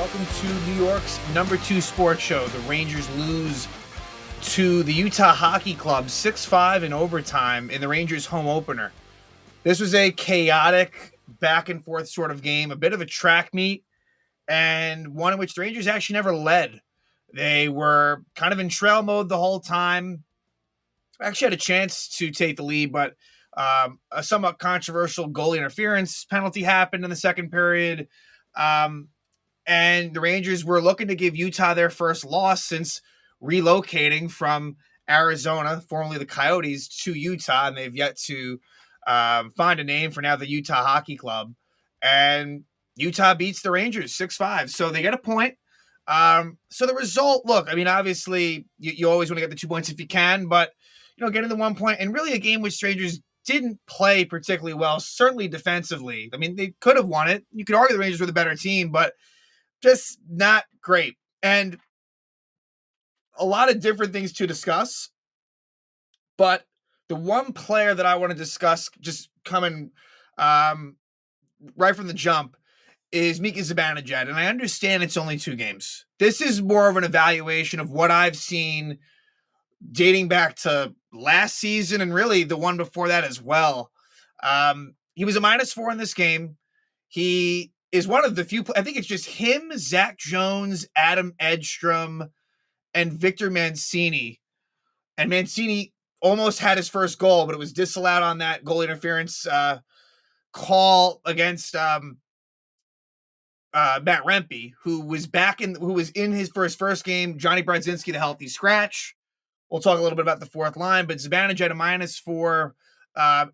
Welcome to New York's #2 sports show. The Rangers lose to the Utah Hockey Club 6-5 in overtime in the Rangers' home opener. This was a chaotic back and forth sort of game, a bit of a track meet, and one in which the Rangers actually never led. They were kind of in trail mode the whole time. Actually had a chance to take the lead, but a somewhat controversial goalie interference penalty happened in the second period. And the Rangers were looking to give Utah their first loss since relocating from Arizona, formerly the Coyotes, to Utah, and they've yet to find a name for now the Utah Hockey Club. And Utah beats the Rangers 6-5, so they get a point. So the result, look, I mean, obviously, you always want to get the 2 points if you can, but, getting the 1 point, and really a game which Rangers didn't play particularly well, certainly defensively. I mean, they could have won it. You could argue the Rangers were the better team, but just not great. And a lot of different things to discuss. But the one player that I want to discuss, just coming right from the jump, is Mika Zibanejad. And I understand it's only 2 games. This is more of an evaluation of what I've seen dating back to last season and really the one before that as well. He was a -4 in this game. He is one of the few, I think it's just him, Zach Jones, Adam Edstrom, and Victor Mancini. And Mancini almost had his first goal, but it was disallowed on that goal interference call against Matt Rempe, who was in his first game. Johnny Brodzinski, the healthy scratch. We'll talk a little bit about the fourth line, but Zibanejad a -4.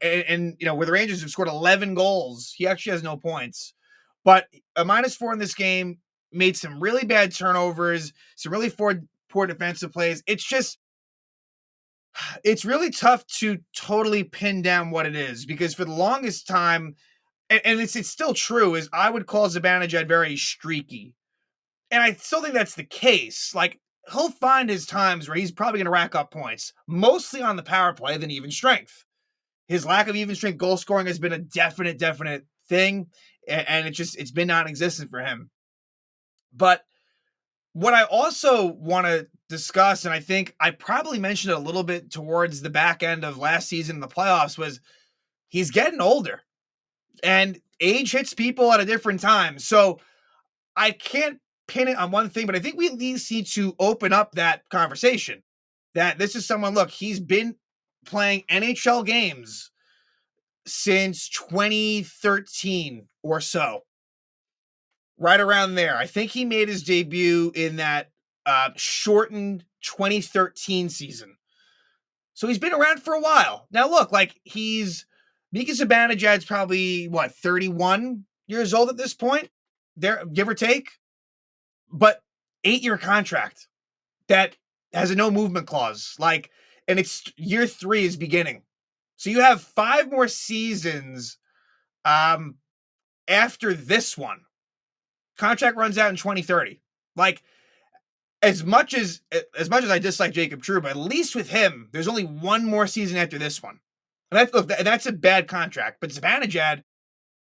And where the Rangers have scored 11 goals, he actually has no points. But a -4 in this game, made some really bad turnovers, some really poor defensive plays. It's really tough to totally pin down what it is, because for the longest time, and it's still true, is I would call Zibanejad very streaky. And I still think that's the case. Like, he'll find his times where he's probably going to rack up points, mostly on the power play than even strength. His lack of even strength goal scoring has been a definite thing, and it's been non-existent for him. But what I also want to discuss, and I think I probably mentioned it a little bit towards the back end of last season in the playoffs, was he's getting older, and age hits people at a different time. So I can't pin it on one thing, but I think we at least need to open up that conversation that this is someone, look, he's been playing NHL games since 2013 or so, right around there. I think he made his debut in that shortened 2013 season. So he's been around for a while. Now, look, like, Mika Zibanejad's probably, 31 years old at this point, there, give or take, but 8-year contract that has a no movement clause, and it's year 3 is beginning. So you have 5 more seasons after this one. Contract runs out in 2030. Like, as much as I dislike Jacob Trouba, at least with him, there's only 1 more season after this one. And that's a bad contract. But Zibanejad,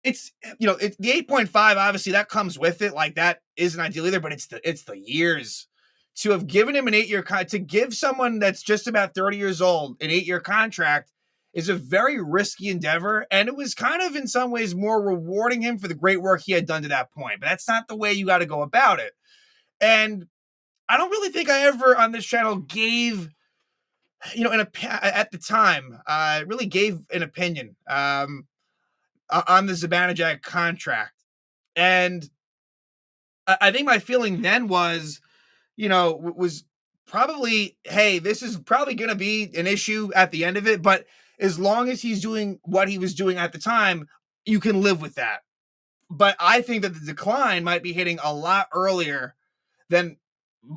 it's the 8.5, obviously that comes with it. Like, that isn't ideal either, but it's the years. To have given him an 8-year to give someone that's just about 30 years old an 8-year contract is a very risky endeavor, and it was kind of in some ways more rewarding him for the great work he had done to that point. But that's not the way you got to go about it. And I don't really think I ever on this channel gave, at the time, really gave an opinion on the Zibanejad contract. And I think my feeling then was probably, hey, this is probably going to be an issue at the end of it, but as long as he's doing what he was doing at the time, you can live with that. But I think that the decline might be hitting a lot earlier than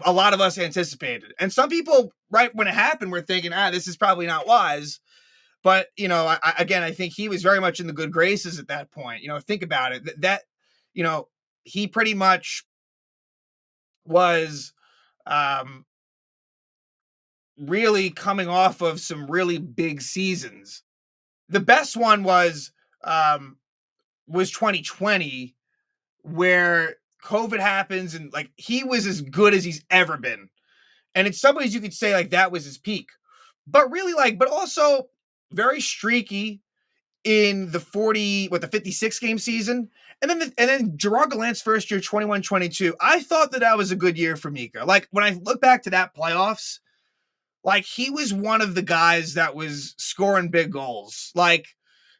a lot of us anticipated. And some people, right when it happened, were thinking, this is probably not wise. But, I think he was very much in the good graces at that point. Think about it. That he pretty much was really coming off of some really big seasons. The best one was 2020, where COVID happens and like he was as good as he's ever been. And in some ways you could say like that was his peak. But really like, but also very streaky in the 56 game season. And then Gerard Gallant's first year, 21-22. I thought that was a good year for Mika. Like when I look back to that playoffs, like he was one of the guys that was scoring big goals. Like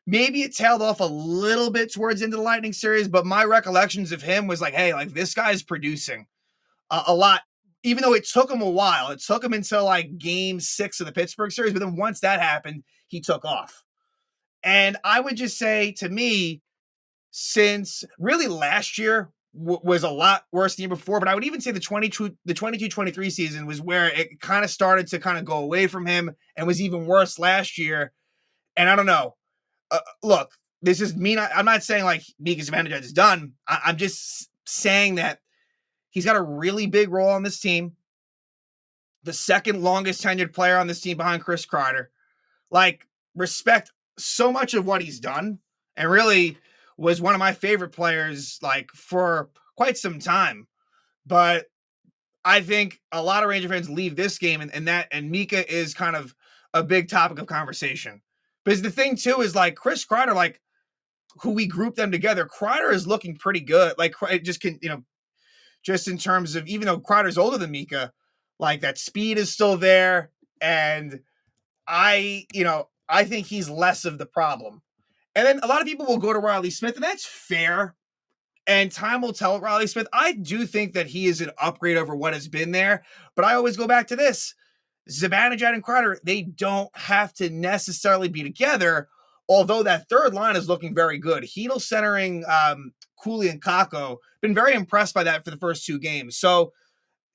maybe it tailed off a little bit towards into the Lightning series, but my recollections of him was like, hey, like this guy's producing a lot. Even though it took him a while, it took him until like game 6 of the Pittsburgh series. But then once that happened, he took off. And I would just say to me, since really last year was a lot worse than the year before, but I would even say the 22-23 season was where it kind of started to kind of go away from him and was even worse last year. And I don't know. Look, this is me. I'm not saying like Mika Zibanejad is done. I'm just saying that he's got a really big role on this team. The second longest tenured player on this team behind Chris Kreider. Like, respect so much of what he's done, and really was one of my favorite players like for quite some time. But I think a lot of Ranger fans leave this game and Mika is kind of a big topic of conversation. Because the thing too is like Chris Kreider, like who we group them together, Kreider is looking pretty good. Like it just can, just in terms of even though Kreider's older than Mika, like that speed is still there. And I think he's less of the problem. And then a lot of people will go to Riley Smith, and that's fair. And time will tell Riley Smith. I do think that he is an upgrade over what has been there. But I always go back to this. Zibanejad and Kreider, they don't have to necessarily be together, although that third line is looking very good. Hedl centering Cooley and Kakko. Been very impressed by that for the first 2 games. So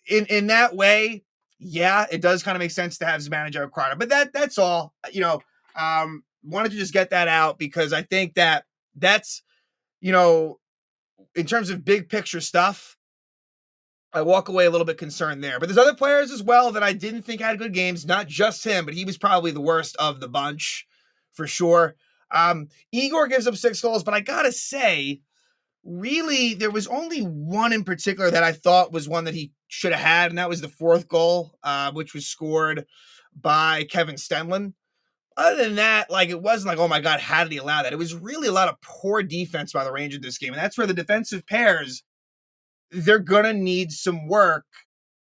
in that way, yeah, it does kind of make sense to have Zibanejad and Kreider. But that's all. Wanted to just get that out because I think that's in terms of big picture stuff, I walk away a little bit concerned there. But there's other players as well that I didn't think had good games. Not just him, but he was probably the worst of the bunch for sure. Igor gives up 6 goals, but I gotta say, really, there was only one in particular that I thought was one that he should have had, and that was the 4th goal, which was scored by Kevin Stenlund. Other than that, like it wasn't like, oh my God, how did he allow that? It was really a lot of poor defense by the Rangers this game. And that's where the defensive pairs, they're going to need some work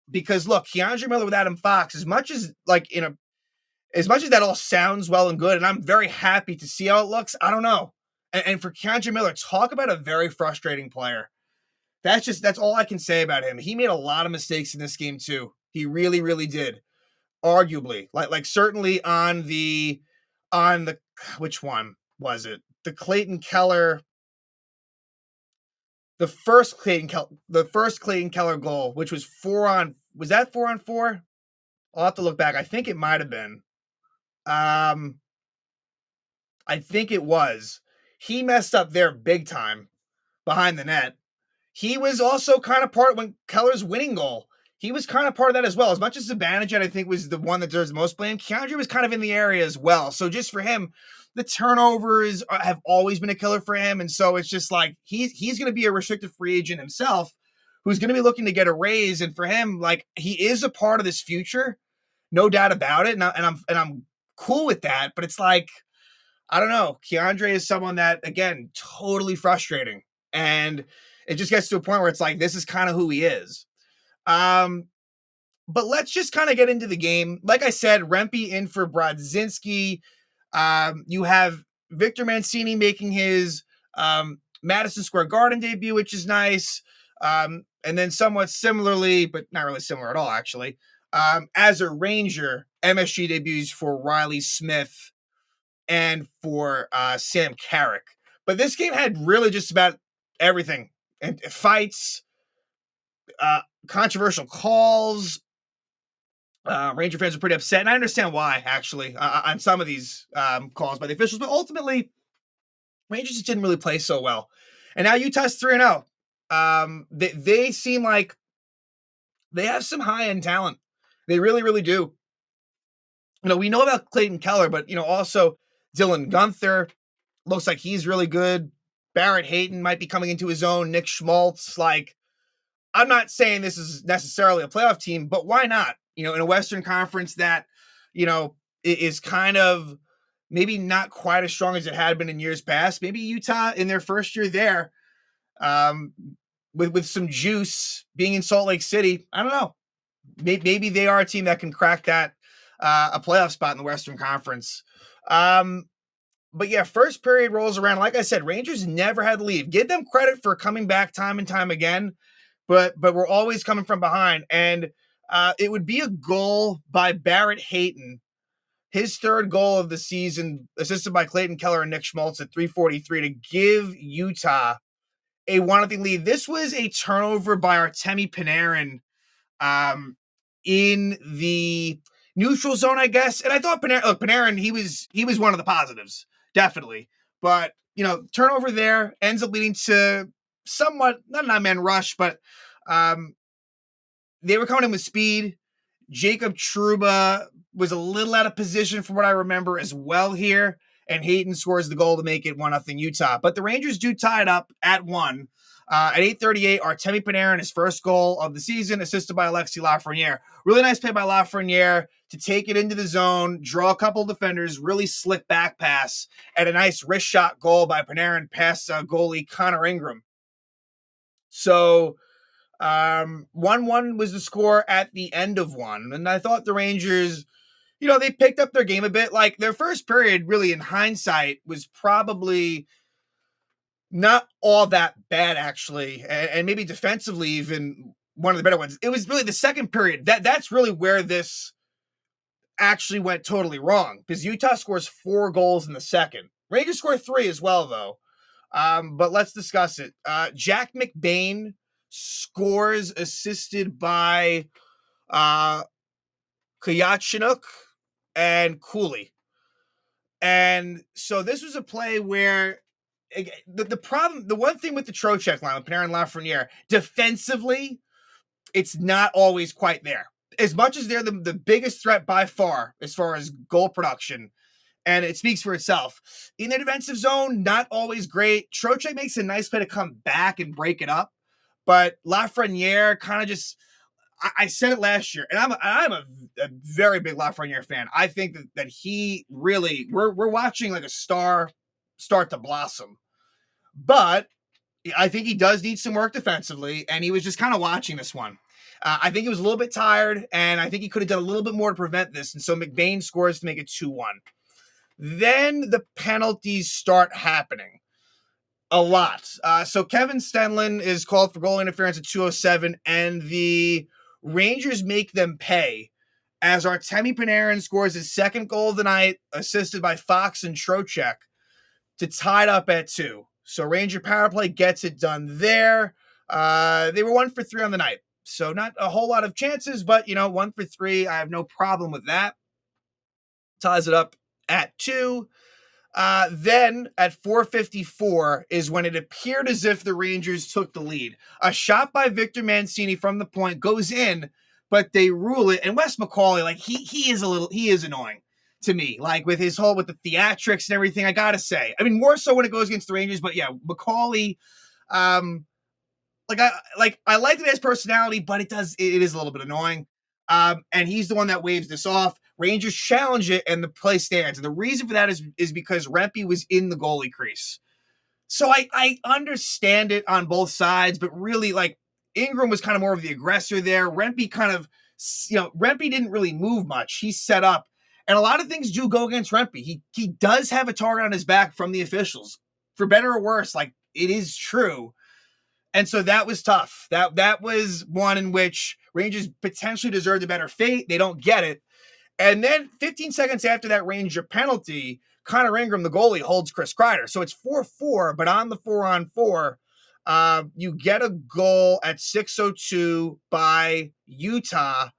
because look, Keandre Miller with Adam Fox, as much as that all sounds well and good, and I'm very happy to see how it looks, I don't know. And for Keandre Miller, talk about a very frustrating player. That's all I can say about him. He made a lot of mistakes in this game too. He really, really did. Arguably, like certainly on the which one was it? The Clayton Keller, the first Clayton Keller goal, which was 4-on-4? I'll have to look back. I think it might have been. I think it was. He messed up there big time behind the net. He was also kind of part when Keller's winning goal. He was kind of part of that as well. As much as Zibanejad, I think, was the one that deserves the most blame, Keandre was kind of in the area as well. So just for him, the turnovers have always been a killer for him. And so it's just like he's going to be a restricted free agent himself who's going to be looking to get a raise. And for him, like he is a part of this future, no doubt about it. And I'm cool with that. But it's like, I don't know. Keandre is someone that, again, totally frustrating. And it just gets to a point where it's like, this is kind of who he is. But let's just kind of get into the game. Like I said, Rempe in for Brodzinski. You have Victor Mancini making his Madison Square Garden debut, which is nice. And then somewhat similarly, but not really similar at all, actually, as a Ranger, MSG debuts for Riley Smith and for Sam Carrick. But this game had really just about everything. And fights, controversial calls. Ranger fans are pretty upset, and I understand why, actually, on some of these calls by the officials. But ultimately, Rangers just didn't really play so well. And now Utah's 3-0. They seem like they have some high-end talent. They really, really do. We know about Clayton Keller, but, also Dylan Guenther looks like he's really good. Barrett Hayton might be coming into his own. Nick Schmaltz, like, I'm not saying this is necessarily a playoff team, but why not? In a Western Conference that, is kind of maybe not quite as strong as it had been in years past. Maybe Utah in their first year there, um, with some juice being in Salt Lake City. I don't know. Maybe they are a team that can crack that a playoff spot in the Western Conference. But yeah, first period rolls around. Like I said, Rangers never had to leave. Give them credit for coming back time and time again, but we're always coming from behind. And it would be a goal by Barrett Hayton, his third goal of the season, assisted by Clayton Keller and Nick Schmaltz at 3:43 to give Utah a 1-0 lead. This was a turnover by Artemi Panarin um, in the neutral zone, I guess. And I thought Panarin, he was one of the positives, definitely. But turnover there ends up leading to somewhat not an nine-man rush, but they were coming in with speed. Jacob Trouba was a little out of position from what I remember as well here, and Hayton scores the goal to make it 1-0 Utah. But the Rangers do tie it up at 1. At 8:38, Artemi Panarin, his first goal of the season, assisted by Alexis Lafreniere. Really nice play by Lafreniere to take it into the zone, draw a couple defenders, really slick back pass, and a nice wrist shot goal by Panarin past goalie Connor Ingram. So 1-1 was the score at the end of one. And I thought the Rangers, they picked up their game a bit. Like their first period, really in hindsight, was probably not all that bad, actually. And maybe defensively, even one of the better ones. It was really the second period. That's really where this actually went totally wrong, because Utah scores 4 goals in the second. Rangers score 3 as well, though. But let's discuss it. Jack McBain scores, assisted by Koyachinook and Cooley. And so this was a play where the problem, the one thing with the Trocheck line with Panarin and Lafreniere, defensively, it's not always quite there. As much as they're the biggest threat by far as goal production, and it speaks for itself. In the defensive zone, not always great. Trocheck makes a nice play to come back and break it up, but Lafreniere kind of just, I said it last year, and I'm a very big Lafreniere fan. I think that he really, we're watching like a star start to blossom. But I think he does need some work defensively, and he was just kind of watching this one. I think he was a little bit tired, and I think he could have done a little bit more to prevent this. And so McBain scores to make it 2-1. Then the penalties start happening a lot. So Kevin Stenlin is called for goal interference at 2:07, and the Rangers make them pay as Artemi Panarin scores his second goal of the night, assisted by Fox and Trocheck, to tie it up at 2. So Ranger power play gets it done there. They were 1 for 3 on the night, so not a whole lot of chances, but 1 for 3. I have no problem with that. Ties it up at 2. Then at 4:54 is when it appeared as if the Rangers took the lead. A shot by Victor Mancini from the point goes in, but they rule it. And Wes McCauley, like he is annoying to me, like with the theatrics and everything. I gotta say, I mean, more so when it goes against the Rangers, but yeah, McCauley, I like his personality, but it is a little bit annoying. And he's the one that waves this off. Rangers challenge it, and the play stands. And the reason for that is because Rempe was in the goalie crease. So I understand it on both sides, but really, like, Ingram was kind of more of the aggressor there. Rempe Rempe didn't really move much. He set up, and a lot of things do go against Rempe. He does have a target on his back from the officials, for better or worse. Like, it is true. And so that was tough. That was one in which Rangers potentially deserved a better fate. They don't get it. And then 15 seconds after that Ranger penalty, Connor Ingram, the goalie, holds Chris Kreider. So it's 4-4, but on the 4-on-4, you get a goal at 6:02 by Utah,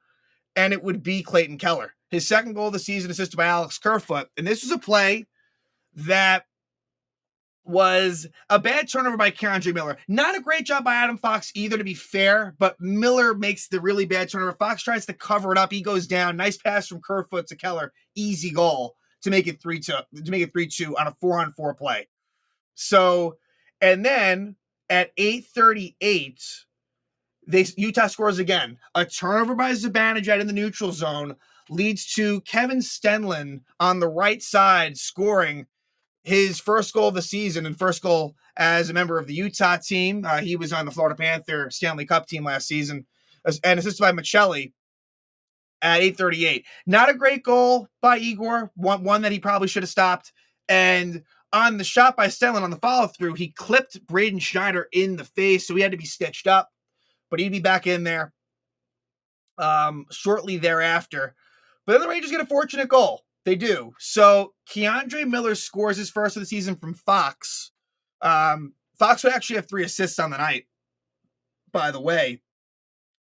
and it would be Clayton Keller. His second goal of the season, assisted by Alex Kerfoot. And this was a play that was a bad turnover by K'Andre Miller. Not a great job by Adam Fox either, to be fair, but Miller makes the really bad turnover. Fox tries to cover it up. He goes down. Nice pass from Kerfoot to Keller. Easy goal to make it 3-2 on a 4-on-4 play. So, and then at 8:38, Utah scores again. A turnover by Zibanejad in the neutral zone leads to Kevin Stenlin on the right side scoring his first goal of the season and first goal as a member of the Utah team. He was on the Florida Panther Stanley Cup team last season, and assisted by Michelli at 8:38. Not a great goal by Igor, one that he probably should have stopped. And on the shot by Stenlin on the follow through, he clipped Braden Schneider in the face, so he had to be stitched up, but he'd be back in there shortly thereafter. But then the Rangers get a fortunate goal. They do. So Keandre Miller scores his first of the season from Fox. Fox would actually have 3 assists on the night, by the way,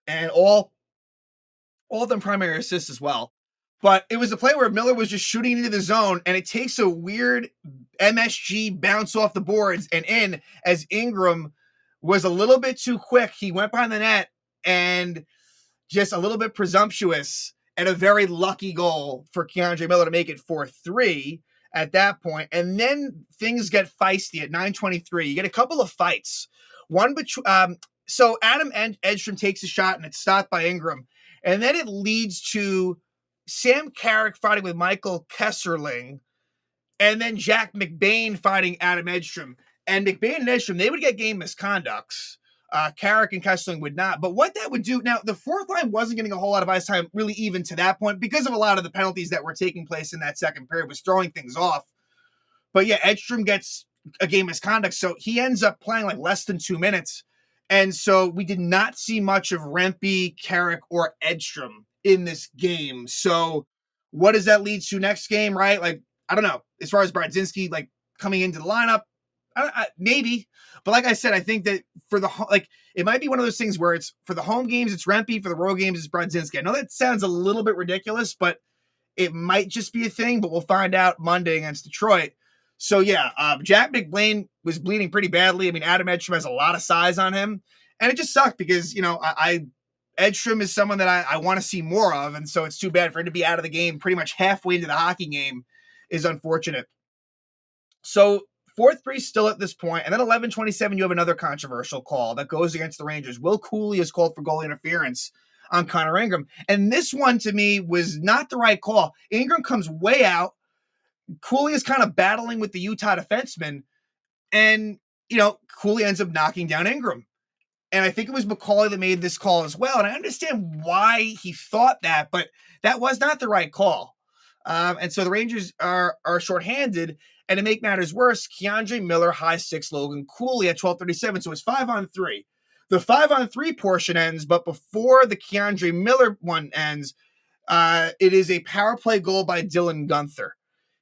and all of them primary assists as well. But it was a play where Miller was just shooting into the zone, and it takes a weird MSG bounce off the boards and in as Ingram was a little bit too quick. He went behind the net and just a little bit presumptuous, and a very lucky goal for Keandre Miller to make it 4-3 at that point. And then things get feisty at 9:23. You get a couple of fights. So Adam Edstrom takes a shot, and it's stopped by Ingram. And then it leads to Sam Carrick fighting with Michael Kesserling, and then Jack McBain fighting Adam Edstrom. And McBain and Edstrom, they would get game misconducts. Carrick and Kesseling would not. But what that would do, now the fourth line wasn't getting a whole lot of ice time really even to that point because of a lot of the penalties that were taking place in that second period was throwing things off. But yeah, Edstrom gets a game misconduct, so he ends up playing like less than 2 minutes. And so we did not see much of Rempe, Carrick, or Edstrom in this game. So what does that lead to next game, right? Like, I don't know. As far as Brodzinski, like, coming into the lineup, maybe. But like I said, I think that for it might be one of those things where it's for the home games, it's Rempe, for the road games, it's Brodzinski. I know that sounds a little bit ridiculous, but it might just be a thing, but we'll find out Monday against Detroit. So yeah, Jack McBain was bleeding pretty badly. I mean, Adam Edstrom has a lot of size on him, and it just sucked because, Edstrom is someone that I want to see more of, and so it's too bad for him to be out of the game pretty much halfway into the hockey game is unfortunate. So 4-3 still at this point, and then 11:27, you have another controversial call that goes against the Rangers. Will Cooley is called for goalie interference on Connor Ingram, and this one to me was not the right call. Ingram comes way out. Cooley is kind of battling with the Utah defenseman, and, Cooley ends up knocking down Ingram. And I think it was McCauley that made this call as well. And I understand why he thought that, but that was not the right call. And so the Rangers are shorthanded. And to make matters worse, Keandre Miller high sticks Logan Cooley at 12:37. So it's 5-on-3. The 5-on-3 portion ends, but before the Keandre Miller one ends, it is a power play goal by Dylan Guenther.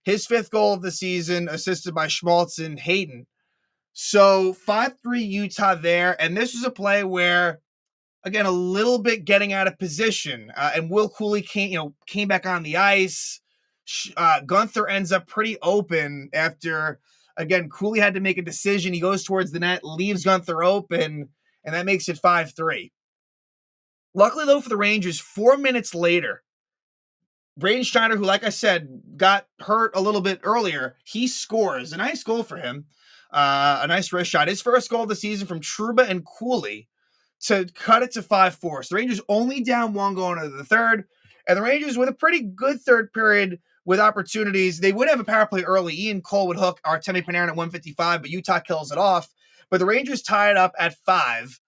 His 5th goal of the season, assisted by Schmaltz and Hayden. So 5-3 Utah there. And this was a play where, again, a little bit getting out of position. And Will Cooley came back on the ice. Guenther ends up pretty open after, again, Cooley had to make a decision. He goes towards the net, leaves Guenther open, and that makes it 5-3. Luckily, though, for the Rangers, 4 minutes later, Braden Schneider, who, like I said, got hurt a little bit earlier, he scores. A nice goal for him. A nice wrist shot. His first goal of the season from Trouba and Cooley to cut it to 5-4. So the Rangers only down 1 going into the third. And the Rangers with a pretty good third period with opportunities. They would have a power play early. Ian Cole would hook Artemi Panarin at 1:55, but Utah kills it off. But the Rangers tie it up at 5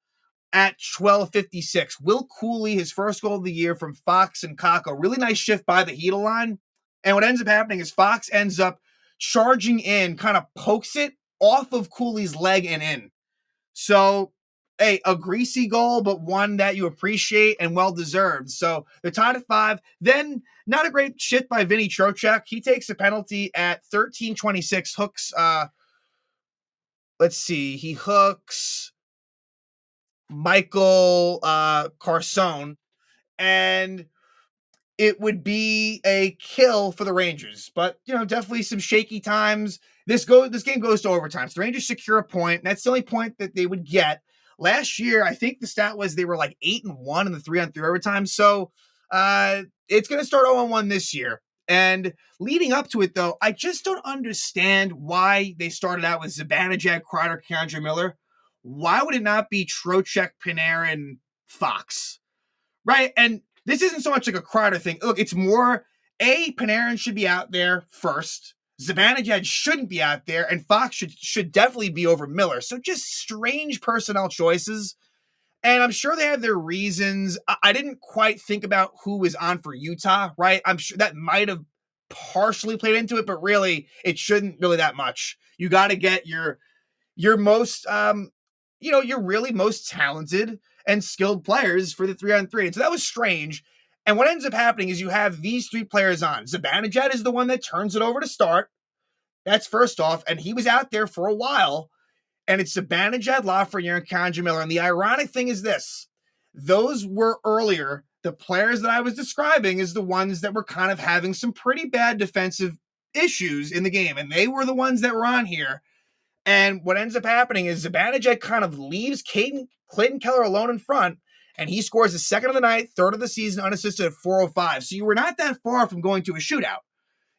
at 12:56. Will Cooley, his first goal of the year from Fox and Kakko. Really nice shift by the Hedel line. And what ends up happening is Fox ends up charging in, kind of pokes it off of Cooley's leg and in. So, a greasy goal, but one that you appreciate and well-deserved. So, they're tied at 5. Then, not a great shift by Vinny Trocheck. He takes a penalty at 13:26. Hooks, he hooks Michael Carson, and it would be a kill for the Rangers. But, definitely some shaky times. This game goes to overtime. So the Rangers secure a point, and that's the only point that they would get. Last year, I think the stat was they were like 8-1 in the 3-on-3 overtime. So it's going to start 0-1 this year. And leading up to it, though, I just don't understand why they started out with Zibanejad, Kreider, Keandre Miller. Why would it not be Trocheck, Panarin, Fox, right? And this isn't so much like a Crowder thing. Look, it's more Panarin should be out there first. Zibanejad shouldn't be out there, and Fox should definitely be over Miller. So just strange personnel choices. And I'm sure they have their reasons. I didn't quite think about who was on for Utah, right? I'm sure that might have partially played into it, but really, it shouldn't really that much. You got to get your most, your really most talented and skilled players for the 3-on-3. And so that was strange. And what ends up happening is you have these three players on. Zibanejad is the one that turns it over to start. That's first off. And he was out there for a while. And it's Zibanejad, Lafreniere, and K'Andre Miller. And the ironic thing is this. Those were earlier. The players that I was describing is the ones that were kind of having some pretty bad defensive issues in the game. And they were the ones that were on here. And what ends up happening is Zibanejad kind of leaves Clayton Keller alone in front, and he scores the second of the night, third of the season, unassisted at 4:05. So you were not that far from going to a shootout.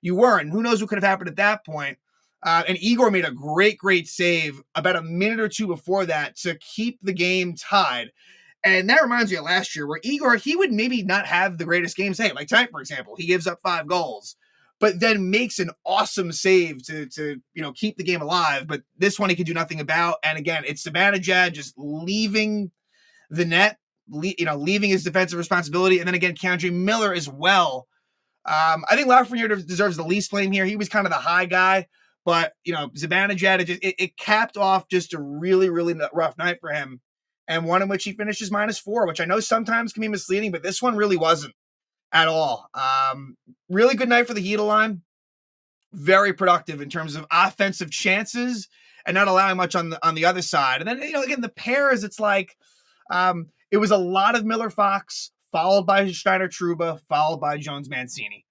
You weren't. Who knows what could have happened at that point? And Igor made a great save about a minute or two before that to keep the game tied. And that reminds me of last year where Igor, he would maybe not have the greatest game. Say, like tonight, for example, he gives up 5 goals. But then makes an awesome save to keep the game alive. But this one he could do nothing about. And again, it's Zibanejad just leaving the net, leaving his defensive responsibility. And then again, K'Andre Miller as well. I think Lafreniere deserves the least blame here. He was kind of the high guy. But, Zibanejad, it capped off just a really rough night for him. And one in which he finishes -4, which I know sometimes can be misleading, but this one really wasn't at all. Really good night for the Heat line. Very productive in terms of offensive chances and not allowing much on the other side. And then, again, the pairs, it's like it was a lot of Miller Fox, followed by Schneider Trouba, followed by Jones Mancini.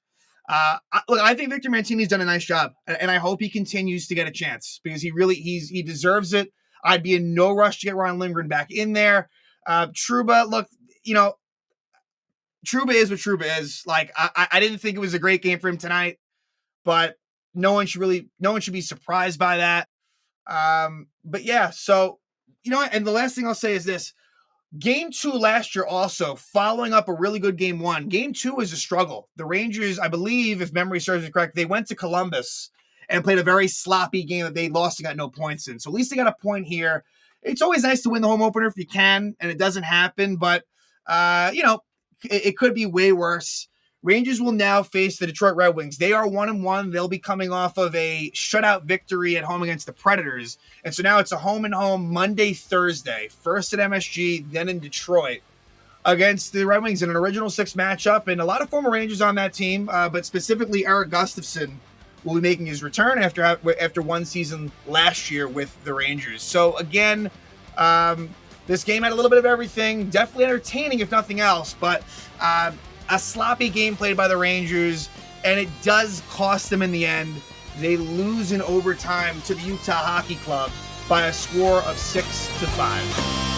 I think Victor Mancini's done a nice job, and I hope he continues to get a chance because he deserves it. I'd be in no rush to get Ron Lindgren back in there. Trouba, look, Trouba is what Trouba is. Like, I didn't think it was a great game for him tonight, but no one should be surprised by that. But yeah, so, and the last thing I'll say is this. Game 2 last year also, following up a really good Game 1. Game 2 was a struggle. The Rangers, I believe, if memory serves me correct, they went to Columbus and played a very sloppy game that they lost and got no points in. So at least they got a point here. It's always nice to win the home opener if you can, and it doesn't happen, but, it could be way worse. Rangers will now face the Detroit Red Wings. They are 1-1. They'll be coming off of a shutout victory at home against the Predators. And so now it's a home-and-home Monday, Thursday. First at MSG, then in Detroit against the Red Wings in an original 6 matchup. And a lot of former Rangers on that team, but specifically Eric Gustafsson will be making his return after one season last year with the Rangers. So again, this game had a little bit of everything. Definitely entertaining, if nothing else. But a sloppy game played by the Rangers, and it does cost them in the end. They lose in overtime to the Utah Hockey Club by a score of 6-5.